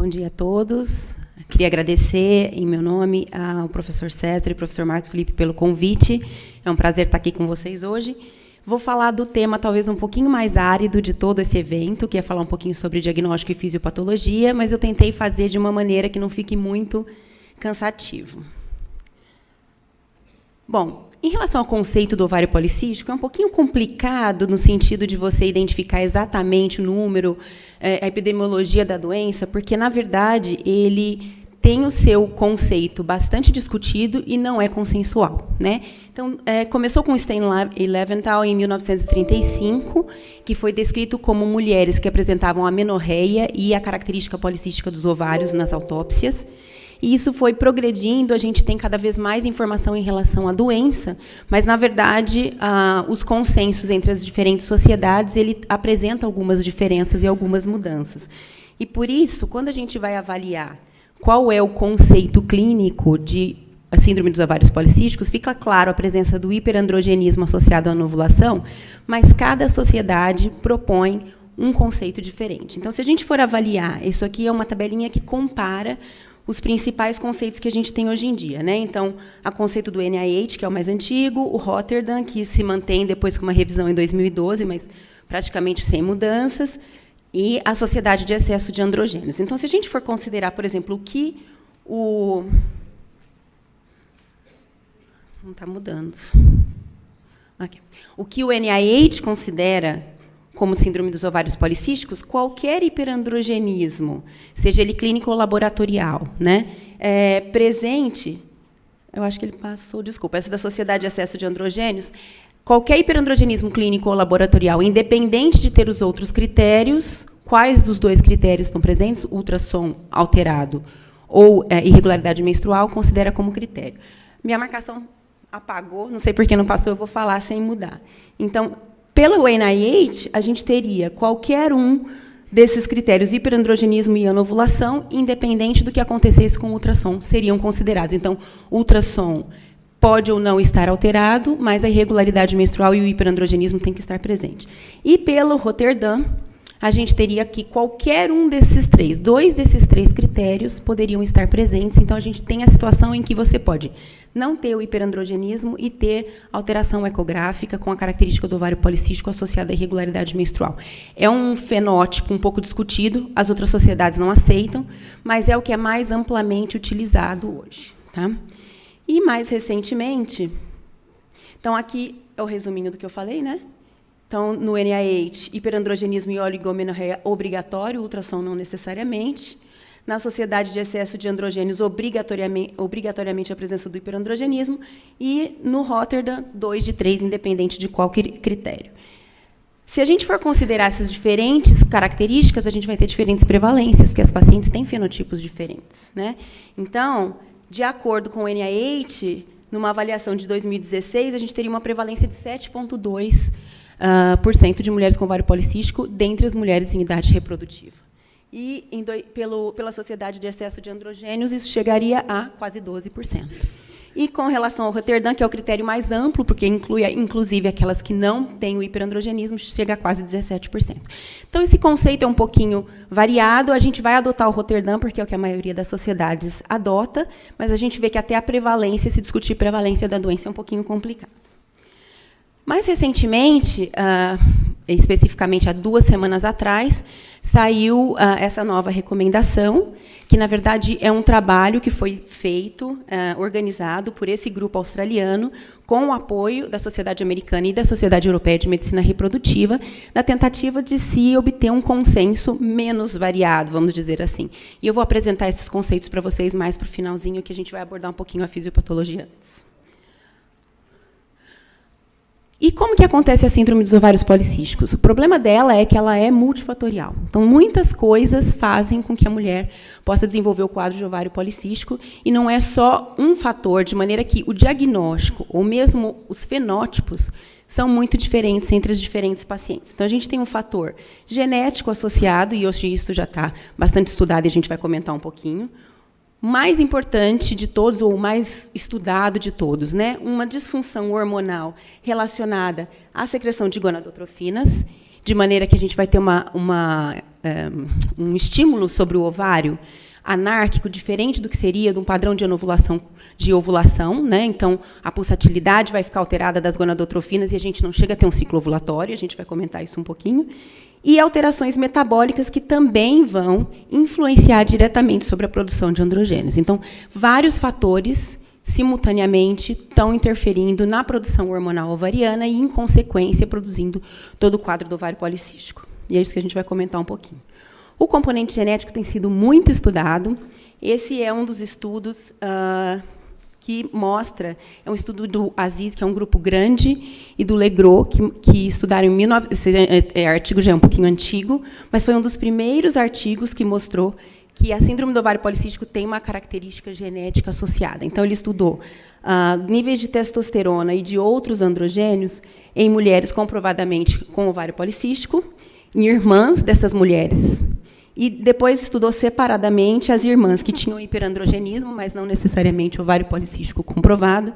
Bom dia a todos. Queria agradecer, em meu nome, ao professor César e ao professor Marcos Felipe pelo convite. É um prazer estar aqui com vocês hoje. Vou falar do tema talvez um pouquinho mais árido de todo esse evento, que é falar um pouquinho sobre diagnóstico e fisiopatologia, mas eu tentei fazer de uma maneira que não fique muito cansativo. Bom, em relação ao conceito do ovário policístico, é um pouquinho complicado no sentido de você identificar exatamente o número, a epidemiologia da doença, porque, na verdade, ele tem o seu conceito bastante discutido e não é consensual, né? Então, começou com Stein e Leventhal em 1935, que foi descrito como mulheres que apresentavam amenorreia e a característica policística dos ovários nas autópsias. E isso foi progredindo, a gente tem cada vez mais informação em relação à doença, mas, na verdade, os consensos entre as diferentes sociedades, ele apresenta algumas diferenças e algumas mudanças. E, por isso, quando a gente vai avaliar qual é o conceito clínico de síndrome dos ovários policísticos, fica claro a presença do hiperandrogenismo associado à anovulação, mas cada sociedade propõe um conceito diferente. Então, se a gente for avaliar, isso aqui é uma tabelinha que compara os principais conceitos que a gente tem hoje em dia, né? Então, o conceito do NIH, que é o mais antigo, o Rotterdam, que se mantém depois com uma revisão em 2012, mas praticamente sem mudanças, e a Sociedade de Excesso de Androgênios. Então, se a gente for considerar, por exemplo, o que o... Não está mudando. Okay. O que o NIH considera como síndrome dos ovários policísticos, qualquer hiperandrogenismo, seja ele clínico ou laboratorial, né, presente, eu acho que ele passou, desculpa, essa da Sociedade de Excesso de Androgênios, qualquer hiperandrogenismo clínico ou laboratorial, independente de ter os outros critérios, quais dos dois critérios estão presentes, ultrassom alterado ou irregularidade menstrual, considera como critério. Minha marcação apagou, não sei por que não passou, eu vou falar sem mudar. Então, pelo NIH, a gente teria qualquer um desses critérios, hiperandrogenismo e anovulação, independente do que acontecesse com o ultrassom, seriam considerados. Então, o ultrassom pode ou não estar alterado, mas a irregularidade menstrual e o hiperandrogenismo tem que estar presente. E pelo Rotterdam, a gente teria que qualquer um desses três, dois desses três critérios poderiam estar presentes. Então, a gente tem a situação em que você pode não ter o hiperandrogenismo e ter alteração ecográfica com a característica do ovário policístico associada à irregularidade menstrual. É um fenótipo um pouco discutido, as outras sociedades não aceitam, mas é o que é mais amplamente utilizado hoje. Tá? E, mais recentemente, então, aqui é o resuminho do que eu falei, né? Então, no NIH, hiperandrogenismo e oligomenorreia obrigatório, ultrassom não necessariamente. Na Sociedade de Excesso de Androgênios, obrigatoriamente a presença do hiperandrogenismo. E, no Rotterdam, 2 de 3, independente de qual critério. Se a gente for considerar essas diferentes características, a gente vai ter diferentes prevalências, porque as pacientes têm fenotipos diferentes, né? Então, de acordo com o NIH, numa avaliação de 2016, a gente teria uma prevalência de 7,2% de mulheres com ovário policístico dentre as mulheres em idade reprodutiva. E, pela Sociedade de Excesso de Androgênios, isso chegaria a quase 12%. E, com relação ao Rotterdam, que é o critério mais amplo, porque inclui, inclusive, aquelas que não têm o hiperandrogenismo, chega a quase 17%. Então, esse conceito é um pouquinho variado. A gente vai adotar o Rotterdam, porque é o que a maioria das sociedades adota, mas a gente vê que até a prevalência, se discutir prevalência da doença, é um pouquinho complicado. Mais recentemente, especificamente há 2 semanas atrás, saiu essa nova recomendação, que, na verdade, é um trabalho que foi feito, organizado por esse grupo australiano, com o apoio da Sociedade Americana e da Sociedade Europeia de Medicina Reprodutiva, na tentativa de se obter um consenso menos variado, vamos dizer assim. E eu vou apresentar esses conceitos para vocês mais para o finalzinho, que a gente vai abordar um pouquinho a fisiopatologia antes. E como que acontece a síndrome dos ovários policísticos? O problema dela é que ela é multifatorial. Então, muitas coisas fazem com que a mulher possa desenvolver o quadro de ovário policístico, e não é só um fator, de maneira que o diagnóstico, ou mesmo os fenótipos, são muito diferentes entre as diferentes pacientes. Então, a gente tem um fator genético associado, e hoje isso já está bastante estudado, e a gente vai comentar um pouquinho. Mais importante de todos, ou o mais estudado de todos, né? Uma disfunção hormonal relacionada à secreção de gonadotrofinas, de maneira que a gente vai ter um estímulo sobre o ovário anárquico, diferente do que seria de um padrão de ovulação, né? Então, a pulsatilidade vai ficar alterada das gonadotrofinas e a gente não chega a ter um ciclo ovulatório, a gente vai comentar isso um pouquinho. E alterações metabólicas que também vão influenciar diretamente sobre a produção de androgênios. Então, vários fatores, simultaneamente, estão interferindo na produção hormonal ovariana e, em consequência, produzindo todo o quadro do ovário policístico. E é isso que a gente vai comentar um pouquinho. O componente genético tem sido muito estudado. Esse é um dos estudos que mostra, é um estudo do Aziz, que é um grupo grande, e do Legros, que estudaram em 19... Esse artigo já é um pouquinho antigo, mas foi um dos primeiros artigos que mostrou que a síndrome do ovário policístico tem uma característica genética associada. Então, ele estudou níveis de testosterona e de outros androgênios em mulheres comprovadamente com ovário policístico, em irmãs dessas mulheres, e depois estudou separadamente as irmãs que tinham hiperandrogenismo, mas não necessariamente ovário policístico comprovado,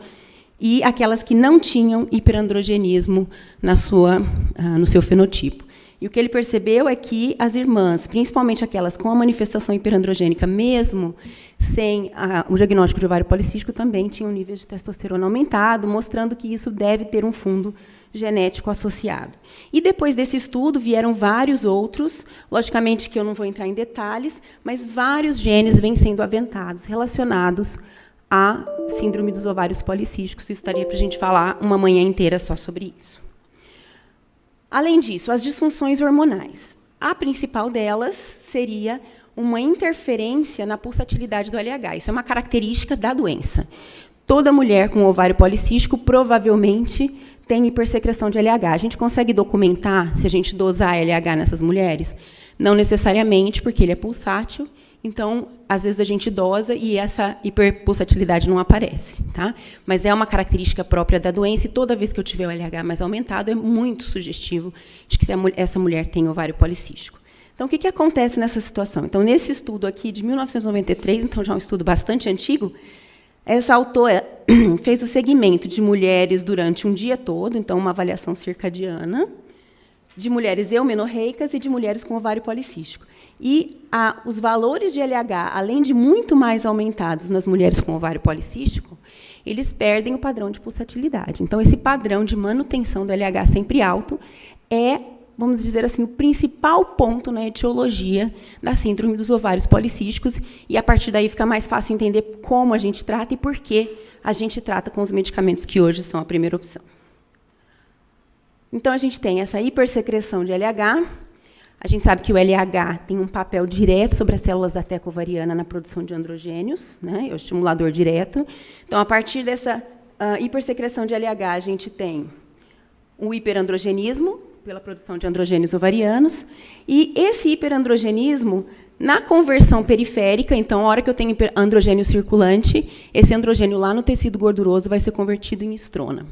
e aquelas que não tinham hiperandrogenismo no seu fenotipo. E o que ele percebeu é que as irmãs, principalmente aquelas com a manifestação hiperandrogênica, mesmo sem o diagnóstico de ovário policístico, também tinham níveis de testosterona aumentado, mostrando que isso deve ter um fundo genético associado. E depois desse estudo vieram vários outros, logicamente que eu não vou entrar em detalhes, mas vários genes vêm sendo aventados relacionados à síndrome dos ovários policísticos. Isso estaria para a gente falar uma manhã inteira só sobre isso. Além disso, as disfunções hormonais. A principal delas seria uma interferência na pulsatilidade do LH. Isso é uma característica da doença. Toda mulher com ovário policístico provavelmente tem hipersecreção de LH. A gente consegue documentar se a gente dosar LH nessas mulheres? Não necessariamente, porque ele é pulsátil. Então, às vezes, a gente dosa e essa hiperpulsatilidade não aparece. Tá? Mas é uma característica própria da doença, e toda vez que eu tiver o LH mais aumentado, é muito sugestivo de que essa mulher tem ovário policístico. Então, o que acontece nessa situação? Então, nesse estudo aqui de 1993, então já é um estudo bastante antigo, essa autora fez o segmento de mulheres durante um dia todo, então uma avaliação circadiana, de mulheres eumenorreicas e de mulheres com ovário policístico. E os valores de LH, além de muito mais aumentados nas mulheres com ovário policístico, eles perdem o padrão de pulsatilidade. Então, esse padrão de manutenção do LH sempre alto é, vamos dizer assim, o principal ponto na etiologia da síndrome dos ovários policísticos, e a partir daí fica mais fácil entender como a gente trata e por que a gente trata com os medicamentos que hoje são a primeira opção. Então, a gente tem essa hipersecreção de LH. A gente sabe que o LH tem um papel direto sobre as células da teca ovariana na produção de androgênios, né? É o estimulador direto. Então, a partir dessa hipersecreção de LH, a gente tem o hiperandrogenismo, pela produção de androgênios ovarianos, e esse hiperandrogenismo, na conversão periférica, então, a hora que eu tenho androgênio circulante, esse androgênio lá no tecido gorduroso vai ser convertido em estrona.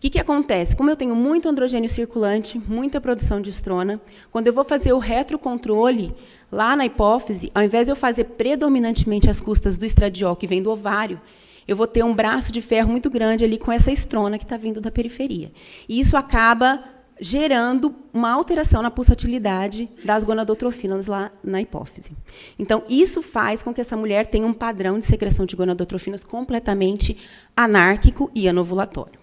O que acontece? Como eu tenho muito androgênio circulante, muita produção de estrona, quando eu vou fazer o retrocontrole, lá na hipófise, ao invés de eu fazer predominantemente as custas do estradiol, que vem do ovário, eu vou ter um braço de ferro muito grande ali com essa estrona que está vindo da periferia. E isso acaba gerando uma alteração na pulsatilidade das gonadotrofinas lá na hipófise. Então, isso faz com que essa mulher tenha um padrão de secreção de gonadotrofinas completamente anárquico e anovulatório.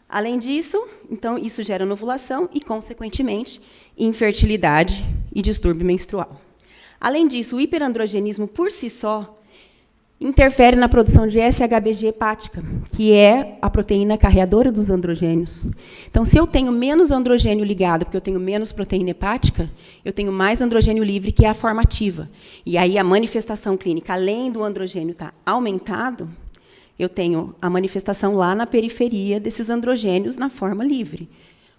Além disso, então, isso gera anovulação e, consequentemente, infertilidade e distúrbio menstrual. Além disso, o hiperandrogenismo, por si só, interfere na produção de SHBG hepática, que é a proteína carreadora dos androgênios. Então, se eu tenho menos androgênio ligado, porque eu tenho menos proteína hepática, eu tenho mais androgênio livre, que é a forma ativa. E aí a manifestação clínica, além do androgênio estar aumentado, eu tenho a manifestação lá na periferia desses androgênios na forma livre,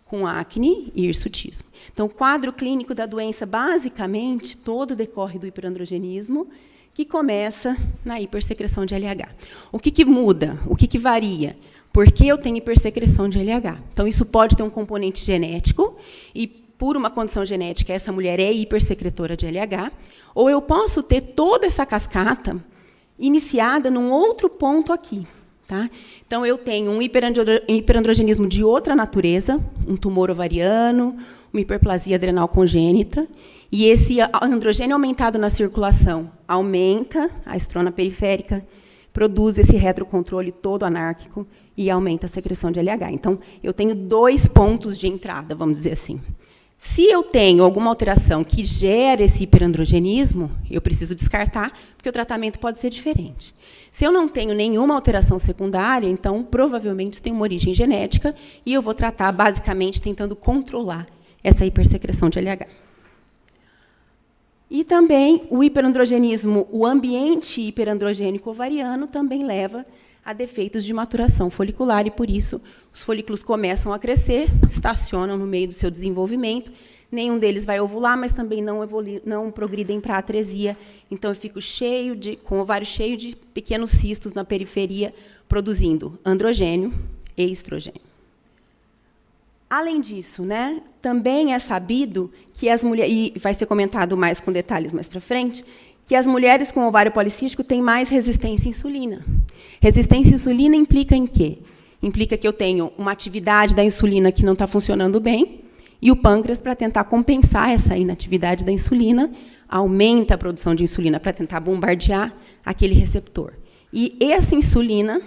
com acne e hirsutismo. Então, o quadro clínico da doença, basicamente, todo decorre do hiperandrogenismo, que começa na hipersecreção de LH. O que muda? O que varia? Por que eu tenho hipersecreção de LH? Então, isso pode ter um componente genético, e, por uma condição genética, essa mulher é hipersecretora de LH, ou eu posso ter toda essa cascata iniciada num outro ponto aqui, Tá? Então, eu tenho um hiperandrogenismo de outra natureza, um tumor ovariano, uma hiperplasia adrenal congênita, e esse androgênio aumentado na circulação aumenta a estrona periférica, produz esse retrocontrole todo anárquico e aumenta a secreção de LH. Então, eu tenho 2 pontos de entrada, vamos dizer assim. Se eu tenho alguma alteração que gera esse hiperandrogenismo, eu preciso descartar, porque o tratamento pode ser diferente. Se eu não tenho nenhuma alteração secundária, então, provavelmente, tem uma origem genética, e eu vou tratar, basicamente, tentando controlar essa hipersecreção de LH. E também o hiperandrogenismo, o ambiente hiperandrogênico ovariano também leva a defeitos de maturação folicular, e, por isso, os folículos começam a crescer, estacionam no meio do seu desenvolvimento, nenhum deles vai ovular, mas também não progridem para a atresia, então eu fico com o ovário cheio de pequenos cistos na periferia, produzindo androgênio e estrogênio. Além disso, né, também é sabido que as mulheres, e vai ser comentado mais com detalhes mais para frente, que as mulheres com ovário policístico têm mais resistência à insulina. Resistência à insulina implica em quê? Implica que eu tenho uma atividade da insulina que não está funcionando bem, e o pâncreas, para tentar compensar essa inatividade da insulina, aumenta a produção de insulina para tentar bombardear aquele receptor. E essa insulina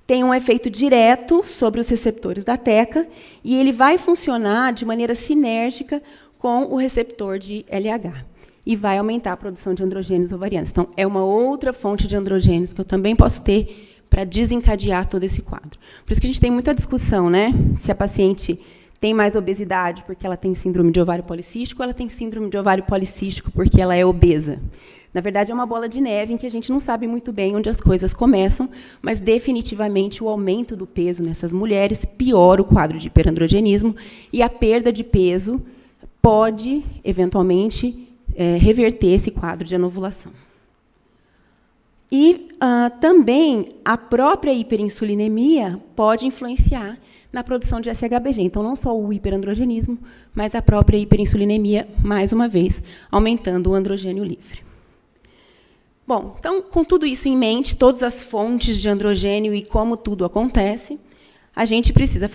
tem um efeito direto sobre os receptores da TECA, e ele vai funcionar de maneira sinérgica com o receptor de LH, e vai aumentar a produção de androgênios ovarianos. Então, é uma outra fonte de androgênios que eu também posso ter para desencadear todo esse quadro. Por isso que a gente tem muita discussão, né? Se a paciente tem mais obesidade porque ela tem síndrome de ovário policístico, ou ela tem síndrome de ovário policístico porque ela é obesa. Na verdade, é uma bola de neve em que a gente não sabe muito bem onde as coisas começam, mas, definitivamente, o aumento do peso nessas mulheres piora o quadro de hiperandrogenismo, e a perda de peso pode, eventualmente, reverter esse quadro de anovulação. E também a própria hiperinsulinemia pode influenciar na produção de SHBG. Então, não só o hiperandrogenismo, mas a própria hiperinsulinemia, mais uma vez, aumentando o androgênio livre. Bom, então, com tudo isso em mente, todas as fontes de androgênio e como tudo acontece, a gente precisa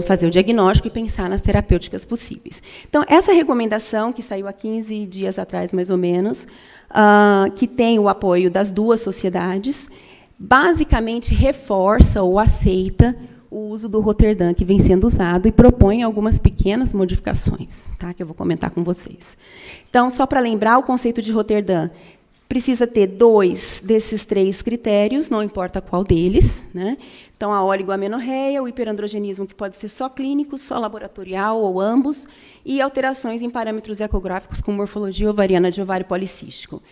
fazer o diagnóstico e pensar nas terapêuticas possíveis. Então, essa recomendação, que saiu há 15 dias atrás, mais ou menos, que tem o apoio das 2 sociedades, basicamente reforça ou aceita o uso do Rotterdam, que vem sendo usado, e propõe algumas pequenas modificações, tá, que eu vou comentar com vocês. Então, só para lembrar, o conceito de Rotterdam precisa ter 2 desses 3 critérios, não importa qual deles, né? Então, a oligoamenorreia, o hiperandrogenismo, que pode ser só clínico, só laboratorial, ou ambos, e alterações em parâmetros ecográficos com morfologia ovariana de ovário policístico.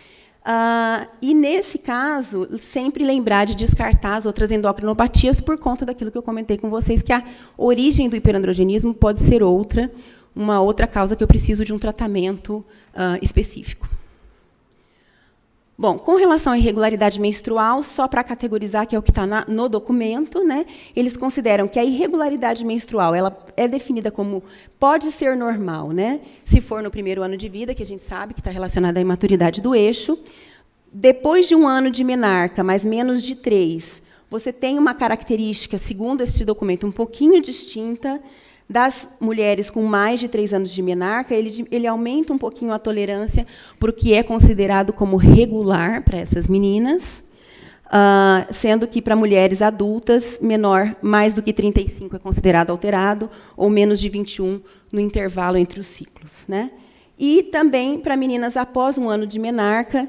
E, nesse caso, sempre lembrar de descartar as outras endocrinopatias por conta daquilo que eu comentei com vocês, que a origem do hiperandrogenismo pode ser uma outra causa que eu preciso de um tratamento específico. Bom, com relação à irregularidade menstrual, só para categorizar, que é o que está no documento, né, eles consideram que a irregularidade menstrual ela é definida como pode ser normal, né, se for no primeiro ano de vida, que a gente sabe que está relacionada à imaturidade do eixo. Depois de 1 ano de menarca, mas menos de 3, você tem uma característica, segundo este documento, um pouquinho distinta das mulheres com mais de 3 anos de menarca. Ele aumenta um pouquinho a tolerância para o que é considerado como regular para essas meninas, sendo que, para mulheres adultas, mais do que 35 é considerado alterado, ou menos de 21 no intervalo entre os ciclos, né? E também, para meninas após 1 ano de menarca,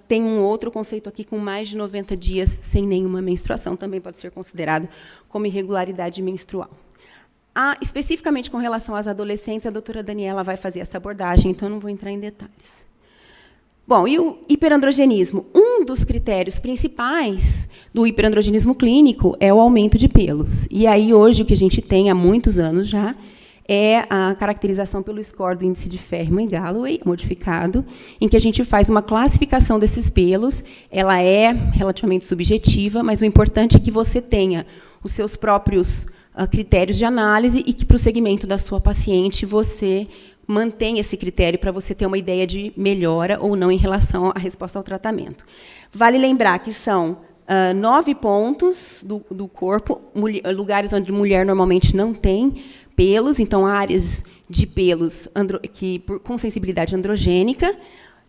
tem um outro conceito aqui, com mais de 90 dias sem nenhuma menstruação, também pode ser considerado como irregularidade menstrual. Especificamente com relação às adolescentes, a doutora Daniela vai fazer essa abordagem, então eu não vou entrar em detalhes. Bom, e o hiperandrogenismo? Um dos critérios principais do hiperandrogenismo clínico é o aumento de pelos. E aí, hoje, o que a gente tem há muitos anos já é a caracterização pelo score do índice de Ferriman e Galloway, modificado, em que a gente faz uma classificação desses pelos. Ela é relativamente subjetiva, mas o importante é que você tenha os seus próprios critérios de análise, e que, para o segmento da sua paciente, você mantém esse critério para você ter uma ideia de melhora ou não em relação à resposta ao tratamento. Vale lembrar que são 9 pontos do corpo, lugares onde mulher normalmente não tem pelos, então áreas de pelos com sensibilidade androgênica.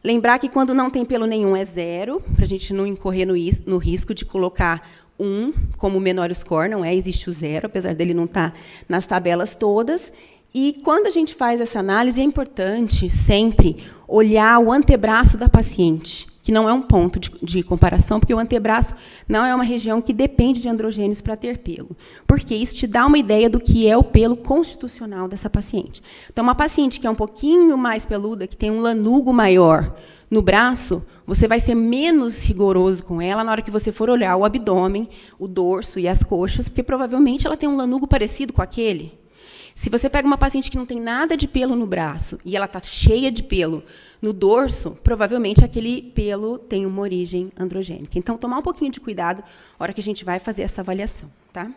Lembrar que quando não tem pelo nenhum é 0, para a gente não incorrer no risco de colocar 1 como menor score, não existe o 0, apesar dele não estar nas tabelas todas. E quando a gente faz essa análise, é importante sempre olhar o antebraço da paciente, que não é um ponto de comparação, porque o antebraço não é uma região que depende de androgênios para ter pelo. Porque isso te dá uma ideia do que é o pelo constitucional dessa paciente. Então, uma paciente que é um pouquinho mais peluda, que tem um lanugo maior no braço, você vai ser menos rigoroso com ela na hora que você for olhar o abdômen, o dorso e as coxas, porque provavelmente ela tem um lanugo parecido com aquele. Se você pega uma paciente que não tem nada de pelo no braço e ela está cheia de pelo no dorso, provavelmente aquele pelo tem uma origem androgênica. Então, tomar um pouquinho de cuidado na hora que a gente vai fazer essa avaliação. Tá?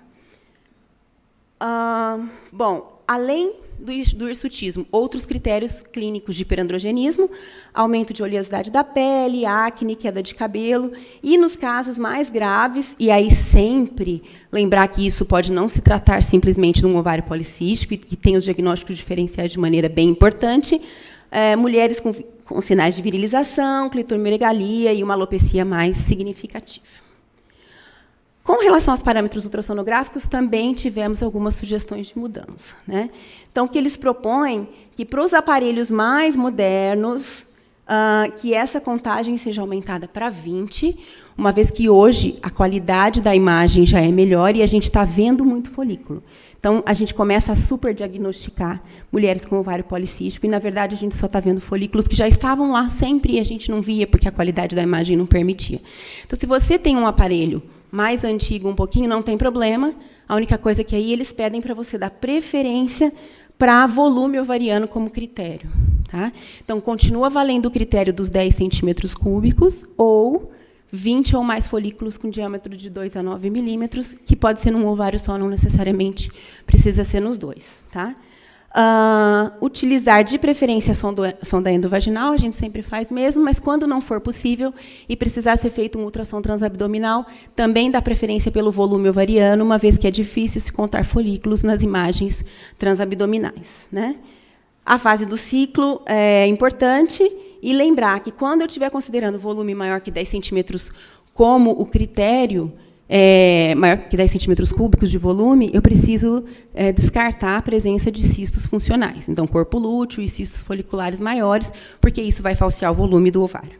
Bom, além do hirsutismo, outros critérios clínicos de hiperandrogenismo: aumento de oleosidade da pele, acne, queda de cabelo, e nos casos mais graves, e aí sempre lembrar que isso pode não se tratar simplesmente de um ovário policístico, e que tem os diagnósticos diferenciais de maneira bem importante, mulheres com sinais de virilização, clitorimegalia e uma alopecia mais significativa. Com relação aos parâmetros ultrassonográficos, também tivemos algumas sugestões de mudança. Né? Então, o que eles propõem que, para os aparelhos mais modernos, que essa contagem seja aumentada para 20, uma vez que hoje a qualidade da imagem já é melhor e a gente está vendo muito folículo. Então, a gente começa a superdiagnosticar mulheres com ovário policístico, e, na verdade, a gente só está vendo folículos que já estavam lá sempre e a gente não via, porque a qualidade da imagem não permitia. Então, se você tem um aparelho mais antigo um pouquinho, não tem problema. A única coisa que aí eles pedem para você dar preferência para volume ovariano como critério. Tá? Então, continua valendo o critério dos 10 centímetros cúbicos ou 20 ou mais folículos com diâmetro de 2 a 9 milímetros, que pode ser num ovário só, não necessariamente precisa ser nos dois. Tá? Utilizar de preferência sonda endovaginal, a gente sempre faz mesmo, mas quando não for possível e precisar ser feito um ultrassom transabdominal, também dá preferência pelo volume ovariano, uma vez que é difícil se contar folículos nas imagens transabdominais. Né? A fase do ciclo é importante, e lembrar que quando eu estiver considerando volume maior que 10 centímetros como o critério, maior que 10 centímetros cúbicos de volume, eu preciso descartar a presença de cistos funcionais. Então, corpo lúteo e cistos foliculares maiores, porque isso vai falsear o volume do ovário.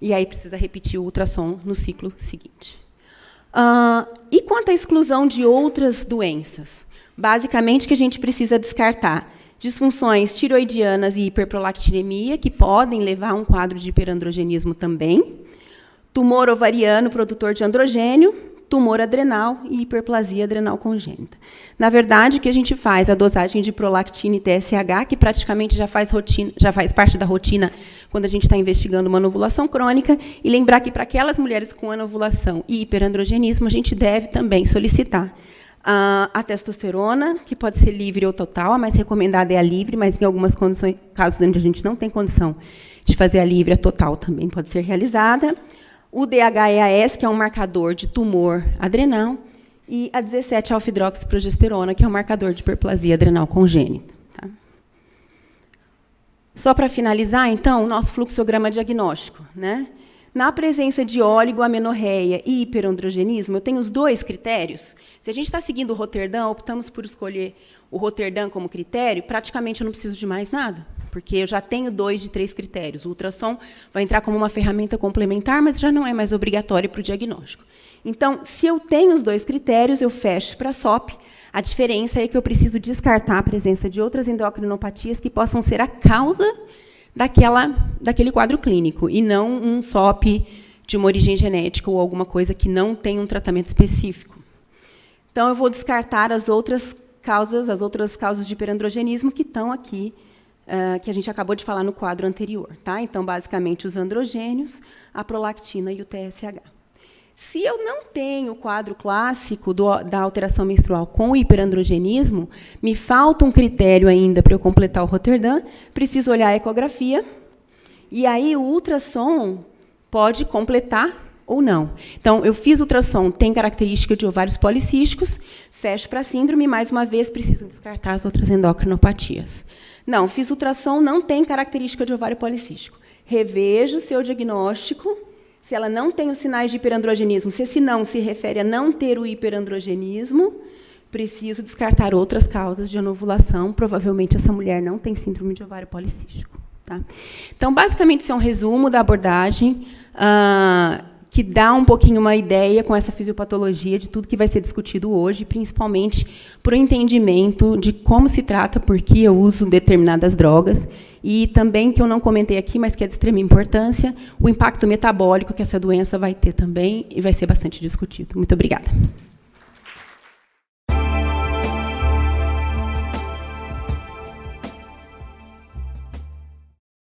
E aí precisa repetir o ultrassom no ciclo seguinte. E quanto à exclusão de outras doenças? Basicamente, que a gente precisa descartar disfunções tiroidianas e hiperprolactinemia, que podem levar a um quadro de hiperandrogenismo também, tumor ovariano produtor de androgênio, tumor adrenal e hiperplasia adrenal congênita. Na verdade, o que a gente faz? A dosagem de prolactina e TSH, que praticamente já faz parte da rotina quando a gente está investigando uma anovulação crônica, e lembrar que, para aquelas mulheres com anovulação e hiperandrogenismo, a gente deve também solicitar a testosterona, que pode ser livre ou total. A mais recomendada é a livre, mas em algumas condições, casos onde a gente não tem condição de fazer a livre, a total também pode ser realizada. O DHEAS, que é um marcador de tumor adrenal, e a 17-alfa-hidroxiprogesterona, que é um marcador de hiperplasia adrenal congênita. Tá? Só para finalizar, então, o nosso fluxograma diagnóstico. Né? Na presença de oligoamenorreia e hiperandrogenismo, eu tenho os dois critérios. Se a gente está seguindo o Roterdã, optamos por escolher o Roterdã como critério, praticamente eu não preciso de mais nada, porque eu já tenho 2 de 3 critérios. O ultrassom vai entrar como uma ferramenta complementar, mas já não é mais obrigatório para o diagnóstico. Então, se eu tenho os 2 critérios, eu fecho para a SOP. A diferença é que eu preciso descartar a presença de outras endocrinopatias que possam ser a causa daquele quadro clínico, e não um SOP de uma origem genética ou alguma coisa que não tem um tratamento específico. Então, eu vou descartar as outras causas de hiperandrogenismo que estão aqui, que a gente acabou de falar no quadro anterior. Tá? Então, basicamente, os androgênios, a prolactina e o TSH. Se eu não tenho o quadro clássico da alteração menstrual com o hiperandrogenismo, me falta um critério ainda para eu completar o Roterdã, preciso olhar a ecografia, e aí o ultrassom pode completar ou não. Então, eu fiz ultrassom, tem característica de ovários policísticos, fecho para síndrome, mais uma vez, preciso descartar as outras endocrinopatias. Não, fiz ultrassom, não tem característica de ovário policístico. Revejo o seu diagnóstico, se ela não tem os sinais de hiperandrogenismo, se esse não se refere a não ter o hiperandrogenismo, preciso descartar outras causas de anovulação, provavelmente essa mulher não tem síndrome de ovário policístico. Tá? Então, basicamente, isso é um resumo da abordagem, que dá um pouquinho uma ideia com essa fisiopatologia de tudo que vai ser discutido hoje, principalmente para o entendimento de como se trata, por que eu uso determinadas drogas, e também, que eu não comentei aqui, mas que é de extrema importância, o impacto metabólico que essa doença vai ter também, e vai ser bastante discutido. Muito obrigada.